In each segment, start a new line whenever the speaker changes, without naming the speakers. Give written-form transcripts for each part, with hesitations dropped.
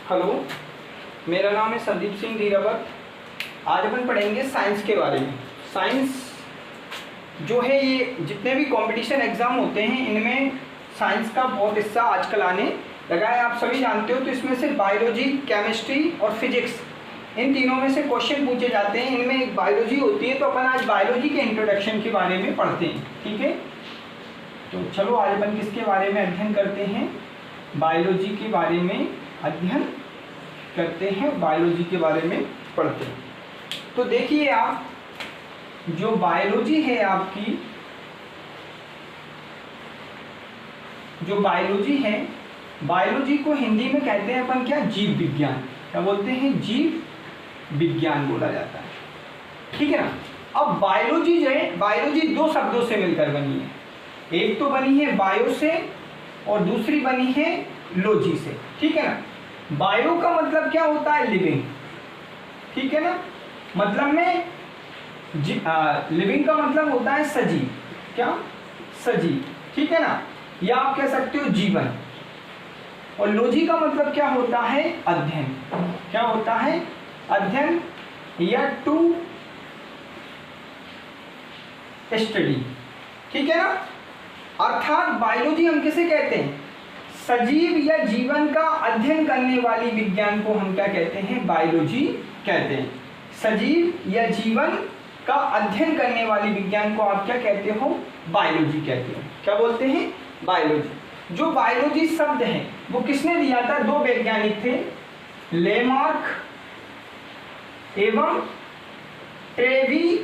Hello, मेरा नाम है संदीप सिंह धीरावत। आज अपन पढ़ेंगे साइंस के बारे में। साइंस जो है ये जितने भी कंपटीशन एग्ज़ाम होते हैं इनमें साइंस का बहुत हिस्सा आजकल आने लगा है, आप सभी जानते हो। तो इसमें से बायोलॉजी, केमिस्ट्री और फिजिक्स इन तीनों में से क्वेश्चन पूछे जाते हैं। इनमें एक बायोलॉजी होती है, तो अपन आज बायोलॉजी के इंट्रोडक्शन के बारे में पढ़ते हैं, ठीक है। तो चलो आज अपन किसके बारे में अध्ययन करते हैं, बायोलॉजी के बारे में अध्ययन करते हैं, बायोलॉजी के बारे में पढ़ते हैं। तो देखिए आप, जो बायोलॉजी है आपकी, जो बायोलॉजी है, बायोलॉजी को हिंदी में कहते हैं अपन क्या, जीव विज्ञान। क्या बोलते हैं, जीव विज्ञान बोला जाता है, ठीक है ना। अब बायोलॉजी जो है, बायोलॉजी दो शब्दों से मिलकर बनी है। एक तो बनी है बायो से और दूसरी बनी है लॉजी से, ठीक है ना। बायो का मतलब क्या होता है, लिविंग, ठीक है ना। मतलब में लिविंग का मतलब होता है सजीव, क्या, सजीव, ठीक है ना। या आप कह सकते हो जीवन। और लॉजी का मतलब क्या होता है, अध्ययन। क्या होता है, अध्ययन या टू स्टडी, ठीक है ना। अर्थात बायोलॉजी हम किसे कहते हैं, सजीव या जीवन का अध्ययन करने वाली विज्ञान को हम क्या कहते हैं, बायोलॉजी कहते हैं। सजीव या जीवन का अध्ययन करने वाली विज्ञान को आप क्या कहते हो, बायोलॉजी कहते हो। क्या बोलते हैं, बायोलॉजी। जो बायोलॉजी शब्द है वो किसने दिया था, दो वैज्ञानिक थे, लेमार्क एवं ट्रेवीरेनस,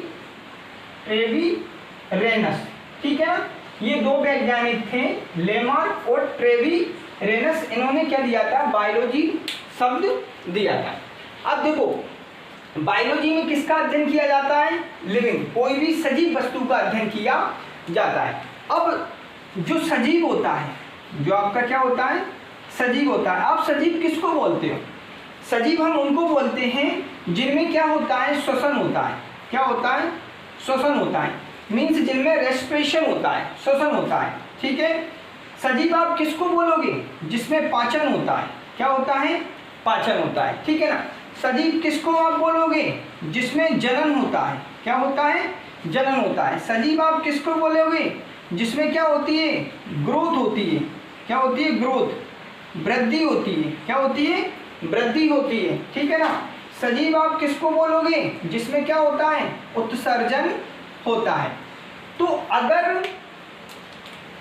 ठीक है ना। ये दो वैज्ञानिक थे, लेमार्क और ट्रेवीरेनस। इन्होंने क्या दिया था, बायोलॉजी शब्द दिया था। अब देखो, बायोलॉजी में किसका अध्ययन किया जाता है, लिविंग, कोई भी सजीव वस्तु का अध्ययन किया जाता है। अब जो सजीव होता है, जो आपका क्या होता है, सजीव होता है। आप सजीव किसको बोलते हो, सजीव हम उनको बोलते हैं जिनमें क्या होता है, श्वसन होता है। क्या होता है, श्वसन होता है, मीन्स जिनमें रेस्पिरेशन होता है, श्वसन होता है, ठीक है। सजीव आप किसको बोलोगे, जिसमें पाचन होता है। क्या होता है, पाचन होता है, ठीक है ना। सजीव किसको आप बोलोगे, जिसमें जनन होता है। क्या होता है, जनन होता है। सजीव आप किसको बोलोगे, जिसमें क्या होती है, ग्रोथ होती है। क्या होती है, ग्रोथ, वृद्धि होती है। क्या होती है, वृद्धि होती है, ठीक है ना। सजीव आप किसको बोलोगे, जिसमें क्या होता है, उत्सर्जन होता है। तो अगर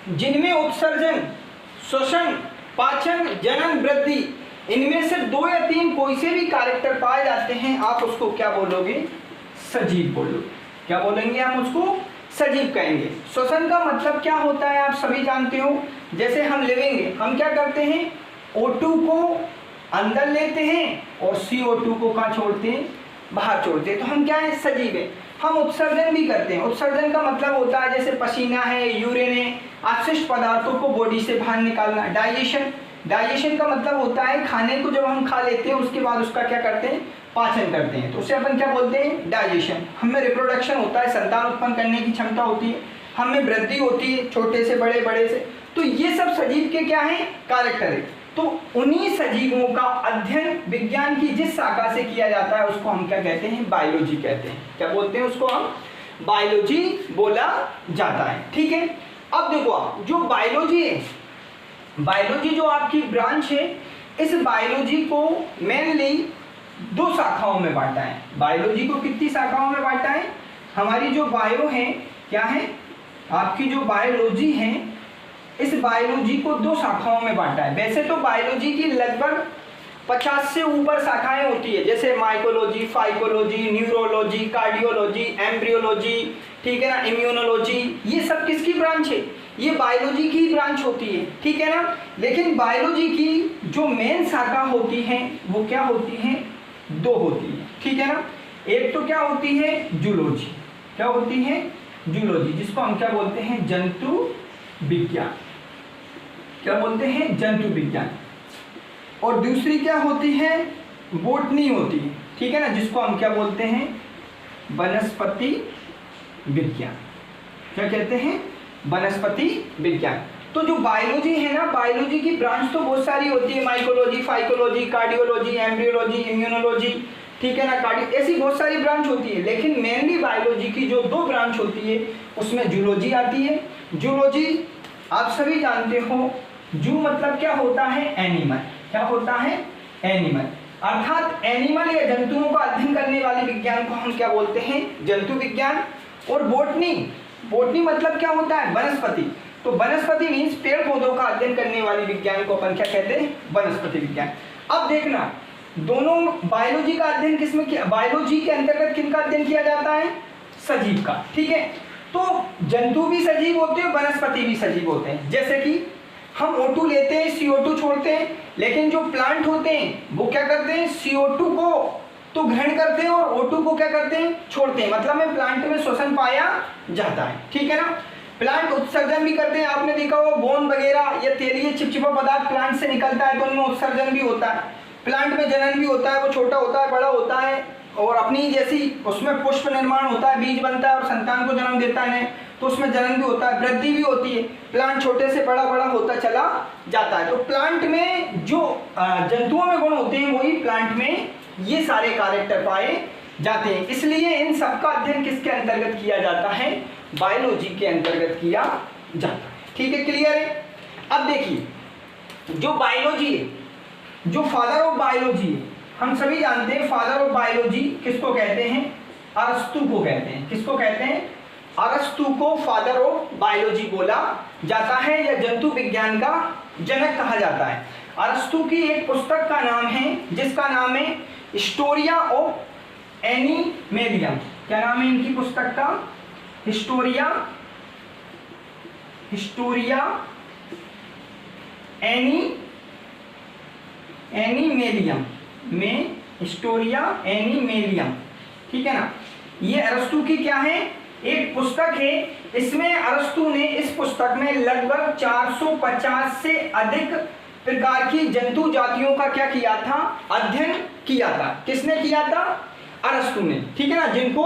जिनमें उत्सर्जन, श्वसन, पाचन, जनन, वृद्धि, इनमें से दो या तीन कोई से भी कैरेक्टर पाए जाते हैं, आप उसको क्या बोलोगे, सजीव बोलोगे। क्या बोलेंगे हम उसको, सजीव कहेंगे। श्वसन का मतलब क्या होता है आप सभी जानते हो। जैसे हम लिविंग है, हम क्या करते हैं, O2 को अंदर लेते हैं और CO2 को कहाँ छोड़ते हैं, बाहर छोड़ते हैं। तो हम क्या है, सजीव है। हम उत्सर्जन भी करते हैं। उत्सर्जन का मतलब होता है जैसे पसीना है, यूरिन है, अपशिष्ट पदार्थों को बॉडी से बाहर निकालना। डाइजेशन, डाइजेशन का मतलब होता है खाने को जब हम खा लेते हैं उसके बाद उसका क्या करते हैं, पाचन करते हैं, तो उसे अपन क्या बोलते हैं, डाइजेशन। हमें रिप्रोडक्शन होता है, संतान उत्पन्न करने की क्षमता होती है, हमें वृद्धि होती है, छोटे से बड़े, बड़े से। तो ये सब सजीव के क्या है, कैरेक्टर है। तो उन्हीं सजीवों का अध्ययन विज्ञान की जिस शाखा से किया जाता है उसको हम क्या कहते हैं, बायोलॉजी कहते हैं। क्या बोलते हैं, उसको हम बायोलॉजी बोला जाता है, ठीक है। अब देखो आप, जो बायोलॉजी है, बायोलॉजी जो आपकी ब्रांच है, इस बायोलॉजी को मेनली दो शाखाओं में बांटा है। बायोलॉजी को कितनी शाखाओं में बांटा है, हमारी जो बायो है, क्या है आपकी जो बायोलॉजी है, इस बायोलॉजी को दो शाखाओं में बांटा है। वैसे तो बायोलॉजी की लगभग 50 से ऊपर शाखाएं होती है, जैसे mycology, phycology, neurology, cardiology, embryology, ठीक है ना, इम्यूनोलॉजी। ये सब किसकी ब्रांच है, ये बायोलॉजी की ब्रांच होती है, ठीक है ना। लेकिन बायोलॉजी की जो मेन शाखा होती है वो क्या होती है, दो होती है, ठीक है ना। एक तो क्या होती है, जूलॉजी। क्या होती है, जूलॉजी, जिसको हम क्या बोलते हैं, जंतु विज्ञान। क्या बोलते हैं, जंतु विज्ञान। और दूसरी क्या होती है, बोटनी होती है, ठीक है ना, जिसको हम क्या बोलते हैं, वनस्पति विज्ञान। क्या कहते हैं, वनस्पति विज्ञान। तो जो बायोलॉजी है ना, बायोलॉजी की ब्रांच तो बहुत सारी होती है, mycology, phycology, cardiology, embryology, immunology, ठीक है ना, कार्डियो, ऐसी बहुत सारी ब्रांच होती है। लेकिन मेनली बायोलॉजी की जो 2 ब्रांच होती है उसमें जूलॉजी आती है। जूलॉजी आप सभी जानते हो, जू मतलब क्या होता है, एनिमल। क्या होता है, एनिमल, अर्थात एनिमल या जंतुओं का अध्ययन करने वाले विज्ञान को हम क्या बोलते हैं, जंतु विज्ञान। और बोटनी, बोटनी मतलब क्या होता है, वनस्पति। तो वनस्पति मीन्स पेड़ पौधों का अध्ययन करने वाली विज्ञान को अपन क्या कहते हैं, वनस्पति विज्ञान। अब देखना, दोनों बायोलॉजी का अध्ययन किसमें किया, बायोलॉजी के अंतर्गत किनका अध्ययन किया जाता है, सजीव का, ठीक है। तो जंतु भी सजीव होते हैं, वनस्पति भी सजीव होते हैं। जैसे कि हम O2 लेते हैं, CO2 छोड़ते हैं, लेकिन जो प्लांट होते हैं वो क्या करते हैं, CO2 को तो ग्रहण करते हैं और O2 को क्या करते हैं, छोड़ते हैं। मतलब में प्लांट में श्वसन पाया जाता है, ठीक है ना। प्लांट उत्सर्जन भी करते हैं, आपने देखा होगा बोन वगैरह या तेलीय चिपचिपा पदार्थ प्लांट से निकलता है तो उनमें उत्सर्जन भी होता है। प्लांट में जनन भी होता है, वो छोटा होता है, बड़ा होता है, और अपनी जैसी उसमें पुष्प निर्माण होता है, बीज बनता है और संतान को जन्म देता है, तो उसमें जनन भी होता है, वृद्धि भी होती है। प्लांट छोटे से बड़ा बड़ा होता चला जाता है। तो प्लांट में जो जंतुओं में गुण होते हैं वही प्लांट में ये सारे कैरेक्टर पाए जाते हैं। इसलिए इन सबका अध्ययन किसके अंतर्गत किया जाता है, बायोलॉजी के अंतर्गत किया जाता है, ठीक है, क्लियर है। अब देखिए, जो बायोलॉजी है, जो फादर ऑफ बायोलॉजी है, हम सभी जानते हैं फादर ऑफ बायोलॉजी किसको कहते हैं, अरस्तु को कहते हैं। किसको कहते हैं, अरस्तु को फादर ऑफ बायोलॉजी बोला जाता है या जंतु विज्ञान का जनक कहा जाता है। अरस्तु की एक पुस्तक का नाम है जिसका नाम है हिस्टोरिया ऑफ एनिमेलियम। क्या नाम है इनकी पुस्तक का, हिस्टोरिया एनिमेलियम में, हिस्टोरिया एनिमेलियम, ठीक है ना। ये अरस्तु की क्या है, एक पुस्तक है। इसमें अरस्तु ने इस पुस्तक में लगभग 450 से अधिक प्रकार की जंतु जातियों का क्या किया था, अध्ययन किया था। किसने किया था, अरस्तु ने, ठीक है ना, जिनको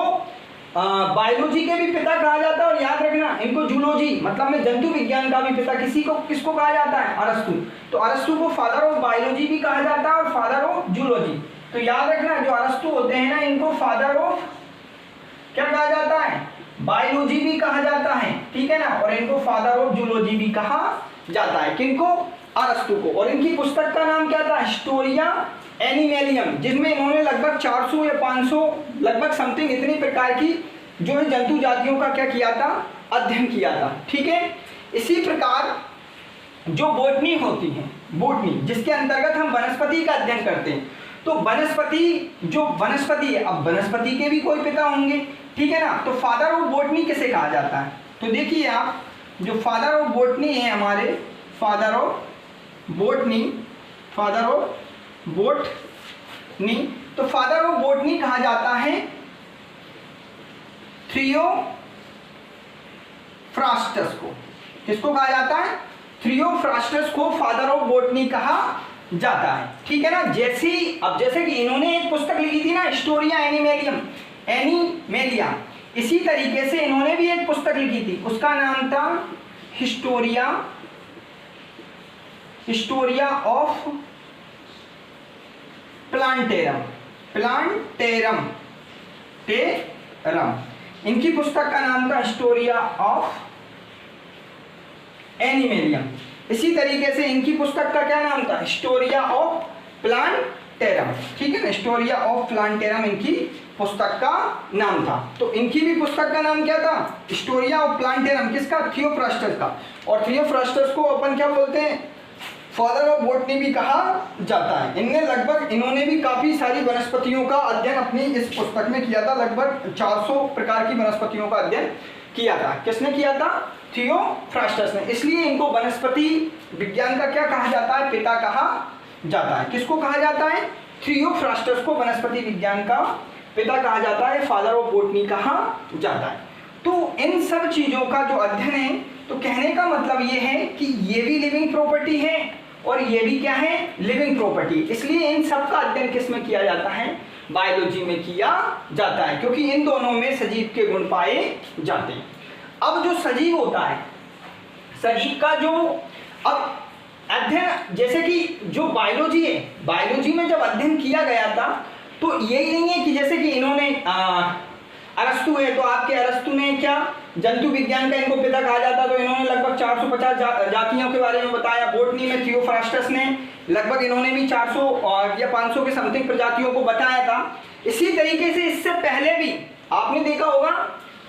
बायोलॉजी के भी पिता कहा जाता है। और याद रखना, इनको जूलॉजी मतलब में जंतु विज्ञान का भी पिता किसको कहा जाता है, अरस्तु। तो अरस्तु को फादर ऑफ बायोलॉजी भी कहा जाता है और फादर ऑफ जूलॉजी। तो याद रखना, जो अरस्तु होते हैं ना, इनको फादर ऑफ क्या कहा जाता है, बायोलॉजी भी कहा जाता है, ठीक है ना, और इनको फादर ऑफ जूलॉजी भी कहा जाता है। किनको, अरस्तु को। और इनकी पुस्तक का नाम क्या था, हिस्टोरिया एनिमेलियम, जिसमें इन्होंने लगभग 400 या 500 लगभग समथिंग इतनी प्रकार की जो है जंतु जातियों का क्या किया था, अध्ययन किया था, ठीक है। इसी प्रकार जो बोटनी होती है, बोटनी जिसके अंतर्गत हम वनस्पति का अध्ययन करते हैं। तो वनस्पति, जो वनस्पति है, अब वनस्पति के भी कोई पिता होंगे, ठीक है ना। तो फादर ऑफ बोटनी किसे कहा जाता है, तो देखिए आप, जो फादर ऑफ बोटनी है हमारे, father of botany, father of botany, तो फादर ऑफ बोटनी कहा जाता है थियोफ्रास्टस को। किसको कहा जाता है, थियोफ्रास्टस को फादर ऑफ बोटनी कहा जाता है, ठीक है ना। जैसे कि इन्होंने एक पुस्तक लिखी थी ना, हिस्टोरिया एनिमेलिया, इसी तरीके से इन्होंने भी एक पुस्तक लिखी थी, उसका नाम था हिस्टोरिया ऑफ प्लांटेरम। इनकी पुस्तक का नाम था हिस्टोरिया ऑफ एनिमेलियम। इसी तरीके से इनकी पुस्तक का क्या नाम था, हिस्टोरिया ऑफ प्लांटेरम, ठीक है ना, हिस्टोरिया ऑफ प्लांटेरम इनकी पुस्तक का नाम था। तो इनकी भी पुस्तक का नाम क्या था, हिस्टोरिया ऑफ प्लांटेरम, किसका, थियोफ्रास्टस का। और थियोफ्रास्टस को अपन क्या बोलते हैं, फादर ऑफ बोटनी भी कहा जाता है। इन्होंने भी काफी सारी वनस्पतियों का अध्ययन अपनी इस पुस्तक में किया था। लगभग 400 प्रकार की वनस्पतियों का अध्ययन किया था। किसने किया था, थियोफ्रास्टस ने। इसलिए इनको वनस्पति विज्ञान का क्या कहा जाता है, पिता कहा जाता है। किसको कहा जाता है, थियोफ्रास्टस को वनस्पति विज्ञान का पिता कहा जाता है, फादर ऑफ बोटनी कहा जाता है। तो इन सब चीजों का जो अध्ययन है, तो कहने का मतलब ये है कि ये भी लिविंग प्रॉपर्टी है और ये भी क्या है, लिविंग प्रॉपर्टी। इसलिए इन सब का अध्ययन किस में किया जाता है, बायोलॉजी में किया जाता है, क्योंकि इन दोनों में सजीव के गुण पाए जाते हैं। अब जो सजीव होता है, शरीर का जो अब अध्ययन, जैसे कि जो बायोलॉजी है, बायोलॉजी में जब अध्ययन किया गया था तो यही नहीं है कि जैसे कि इन्होंने अरस्तु है तो आपके अरस्तु ने क्या जंतु विज्ञान का इनको पिता कहा जाता, तो इन्होंने लगभग 450 जातियों के बारे में बताया। बोटनी में थियोफ्रास्टस ने लगभग इन्होंने भी 400 या 500 के समथिंग प्रजातियों को बताया था। इसी तरीके से इससे पहले भी आपने देखा होगा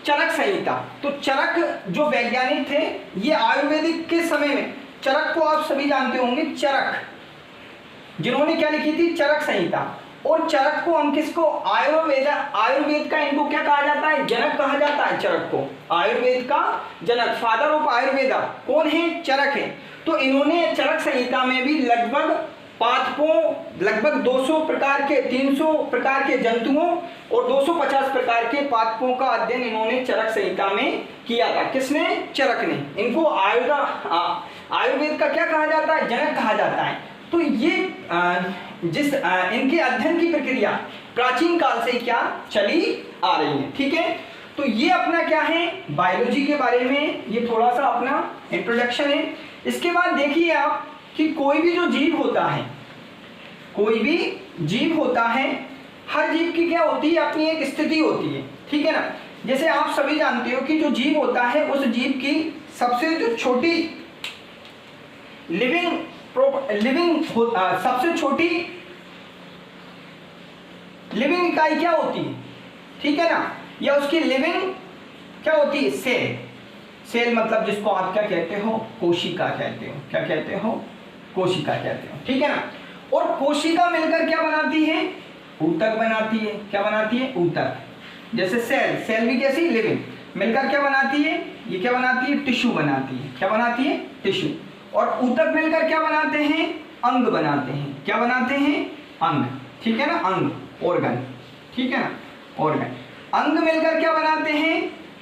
चरक संहिता, तो चरक जो वैज्ञानिक थे ये आयुर्वेदिक के समय में, चरक को आप सभी जानते होंगे, चरक जिन्होंने क्या लिखी थी, चरक संहिता। और चरक को हम किसको, आयुर्वेद का इनको क्या कहा जाता है, जनक कहा जाता है। चरक को आयुर्वेद का जनक, फादर ऑफ आयुर्वेदा कौन है, चरक है। तो इन्होंने चरक संहिता में भी लगभग पादपों, लगभग 200 प्रकार के, 300 प्रकार के जंतुओं और 250 प्रकार के पादपों का अध्ययन इन्होंने चरक संहिता में किया था। किसने, चरक ने। इनको आयुर्वेद का क्या कहा जाता है, जनक कहा जाता है। तो ये इनके अध्ययन की प्रक्रिया प्राचीन काल से क्या चली आ रही है, ठीक है। तो ये अपना क्या है, बायोलॉजी के बारे में ये थोड़ा सा अपना इंट्रोडक्शन है। इसके बाद देखिए आप कि कोई भी जो जीव होता है, कोई भी जीव होता है, हर जीव की क्या होती है, अपनी एक स्थिति होती है, ठीक है ना। जैसे आप सभी जानते हो कि जो जीव होता है उस जीव की सबसे जो छोटी सबसे छोटी लिविंग इकाई क्या होती है, ठीक है ना, या उसकी लिविंग क्या होती है, सेल। सेल मतलब जिसको आप क्या कहते हो, कोशिका कहते हो। क्या कहते हो, कोशिका कहते हो, ठीक है ना। और कोशिका मिलकर क्या बनाती है, ऊतक बनाती है। क्या बनाती है, ऊतक। जैसे सेल भी कैसी, लिविंग, मिलकर क्या बनाती है, ये क्या बनाती है, टिश्यू बनाती है। क्या बनाती है, टिश्यू। और ऊतक मिलकर क्या बनाते हैं, अंग बनाते हैं। क्या बनाते हैं, अंग, ठीक है ना, अंग, ऑर्गन, ठीक है ना, ऑर्गन। अंग मिलकर क्या बनाते हैं,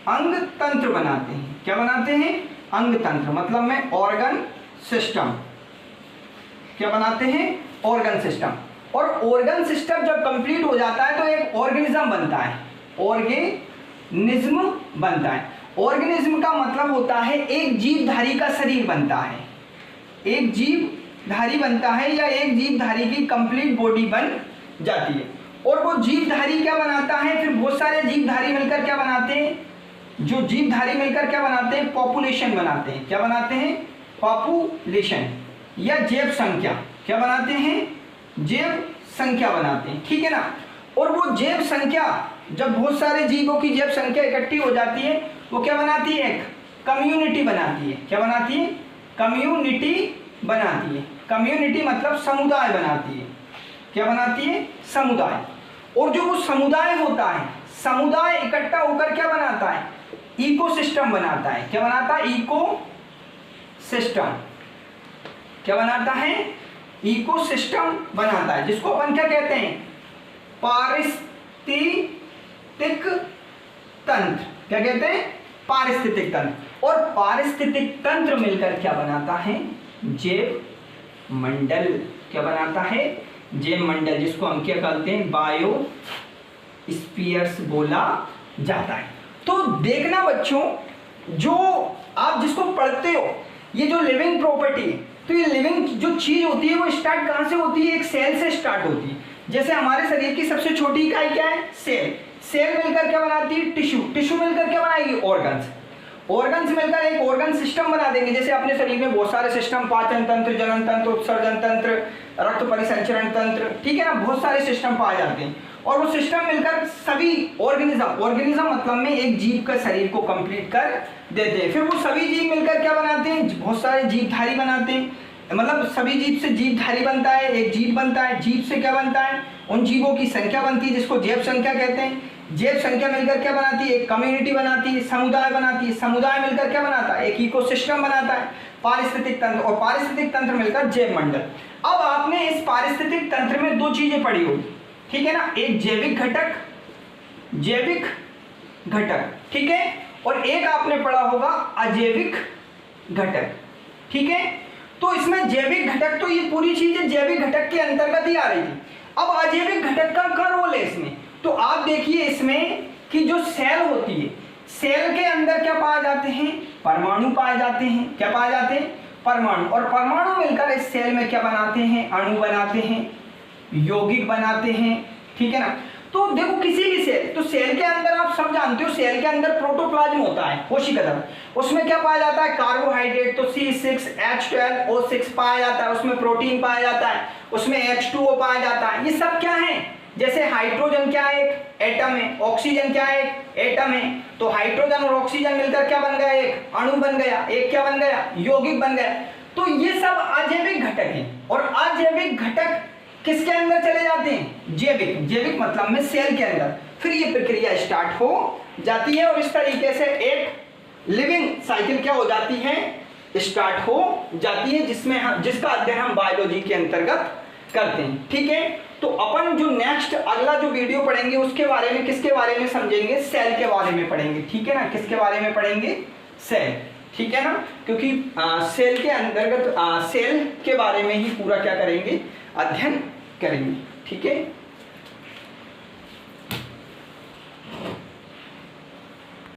अंग तंत्र बनाते हैं। क्या बनाते हैं, अंग तंत्र, मतलब में ऑर्गन सिस्टम। क्या बनाते हैं, ऑर्गन सिस्टम। और ऑर्गन सिस्टम जब कंप्लीट हो जाता है तो एक ऑर्गेनिज्म बनता है, ऑर्गेनिज्म बनता है। ऑर्गेनिज्म का मतलब होता है एक जीवधारी का शरीर बनता है, एक जीवधारी बनता है, या एक जीवधारी की कंप्लीट बॉडी बन जाती है। और वो जीवधारी क्या बनाता है, फिर बहुत सारे जीवधारी मिलकर क्या बनाते हैं, जो जीवधारी मिलकर क्या बनाते हैं, पॉपुलेशन बनाते हैं। क्या बनाते हैं, पॉपुलेशन या जैव संख्या। क्या बनाते हैं, जैव संख्या बनाते हैं, ठीक है ना। और वो जैव संख्या, जब बहुत सारे जीवों की जैव संख्या इकट्ठी हो जाती है वो क्या बनाती है, एक कम्युनिटी बनाती है। क्या बनाती है, कम्युनिटी बनाती है। कम्युनिटी मतलब समुदाय बनाती है। क्या बनाती है, समुदाय। और जो वो समुदाय होता है, समुदाय इकट्ठा होकर क्या बनाता है, इकोसिस्टम बनाता है। क्या बनाता है, इकोसिस्टम। क्या बनाता है, इकोसिस्टम बनाता है, जिसको अपन क्या कहते हैं, पारिस्थितिक तंत्र। क्या कहते हैं, पारिस्थितिक तंत्र। और पारिस्थितिक तंत्र मिलकर क्या बनाता है, जैव मंडल। क्या बनाता है, जैव मंडल, जिसको हम क्या कहते हैं, बायोस्फीयर्स बोला जाता है। तो देखना बच्चों, जो आप जिसको पढ़ते हो, ये जो लिविंग प्रॉपर्टी है, तो ये लिविंग जो चीज होती है वो स्टार्ट कहाँ से होती है, एक सेल से स्टार्ट होती है। जैसे हमारे शरीर की सबसे छोटी इकाई क्या है, सेल। सेल मिलकर क्या बनाती है, टिश्यू। टिश्यू मिलकर क्या बनाएगी, ऑर्गन्स। ऑर्गन्स मिलकर एक ऑर्गन सिस्टम बना देंगे। जैसे अपने शरीर में बहुत सारे सिस्टम, पाचन तंत्र, जनन तंत्र, उत्सर्जन तंत्र, रक्त परिसंचरण तंत्र, ठीक है ना, बहुत सारे सिस्टम पाए जाते हैं। और वो सिस्टम मिलकर सभी ऑर्गेनिज्म मतलब में एक जीव का शरीर को कंप्लीट कर देते हैं। फिर वो सभी जीव मिलकर क्या बनाते हैं, बहुत सारे जीवधारी बनाते हैं। मतलब सभी जीव से जीवधारी बनता है, एक जीव बनता है। जीव से क्या बनता है, उन जीवों की संख्या बनती है, जिसको जैव संख्या कहते हैं। जैव संख्या मिलकर क्या बनाती है, एक कम्युनिटी बनाती है, समुदाय बनाती है। समुदाय मिलकर क्या बनाता है, एक इकोसिस्टम बनाता है, पारिस्थितिक तंत्र। और पारिस्थितिक तंत्र मिलकर जैव मंडल। अब आपने इस पारिस्थितिक तंत्र में दो चीजें पढ़ी होगी, ठीक है ना, एक जैविक घटक, जैविक घटक, ठीक है, और एक आपने पढ़ा होगा अजैविक घटक, ठीक है। तो इसमें जैविक घटक, तो ये पूरी चीजें जैविक घटक के अंतर्गत ही आ रही थी। अब अजैविक घटक का क्या रोल है इसमें, तो आप देखिए इसमें कि जो सेल होती है, सेल के अंदर क्या पाए जाते हैं, परमाणु पाए जाते हैं। क्या पाए जाते हैं? परमाणु। और परमाणु मिलकर इस सेल में क्या बनाते हैं? अणु बनाते हैं, यौगिक बनाते हैं, ठीक है ना। तो देखो किसी भी सेल, तो सेल के अंदर आप सब जानते हो सेल के अंदर प्रोटोप्लाज्म होता है, कोशिका तंत्र। उसमें क्या पाया जाता है? कार्बोहाइड्रेट, तो C6H12O6 पाया जाता है, उसमें प्रोटीन पाया जाता है, उसमें H2O पाया जाता है। ये सब क्या है? जैसे हाइड्रोजन क्या है? एक एटम है। ऑक्सीजन क्या है? एक एटम है। तो हाइड्रोजन और ऑक्सीजन मिलकर क्या बन गया? एक अणु बन गया। एक क्या बन गया? यौगिक बन गया। तो ये सब अजैविक घटक हैं। और अजैविक घटक किसके अंदर चले जाते हैं? जैविक। जैविक मतलब में सेल के अंदर। फिर ये प्रक्रिया स्टार्ट हो जाती है और इस तरीके से एक लिविंग साइकिल क्या हो जाती है? स्टार्ट हो जाती है, जिसका अध्ययन हम बायोलॉजी के अंतर्गत करते हैं, ठीक है। तो अपन जो नेक्स्ट अगला जो वीडियो पढ़ेंगे उसके बारे में किसके बारे में समझेंगे? सेल के बारे में पढ़ेंगे, ठीक है ना। किसके बारे में पढ़ेंगे? सेल, ठीक है ना। क्योंकि सेल के अंतर्गत सेल के बारे में ही पूरा क्या करेंगे? अध्ययन करेंगे, ठीक है।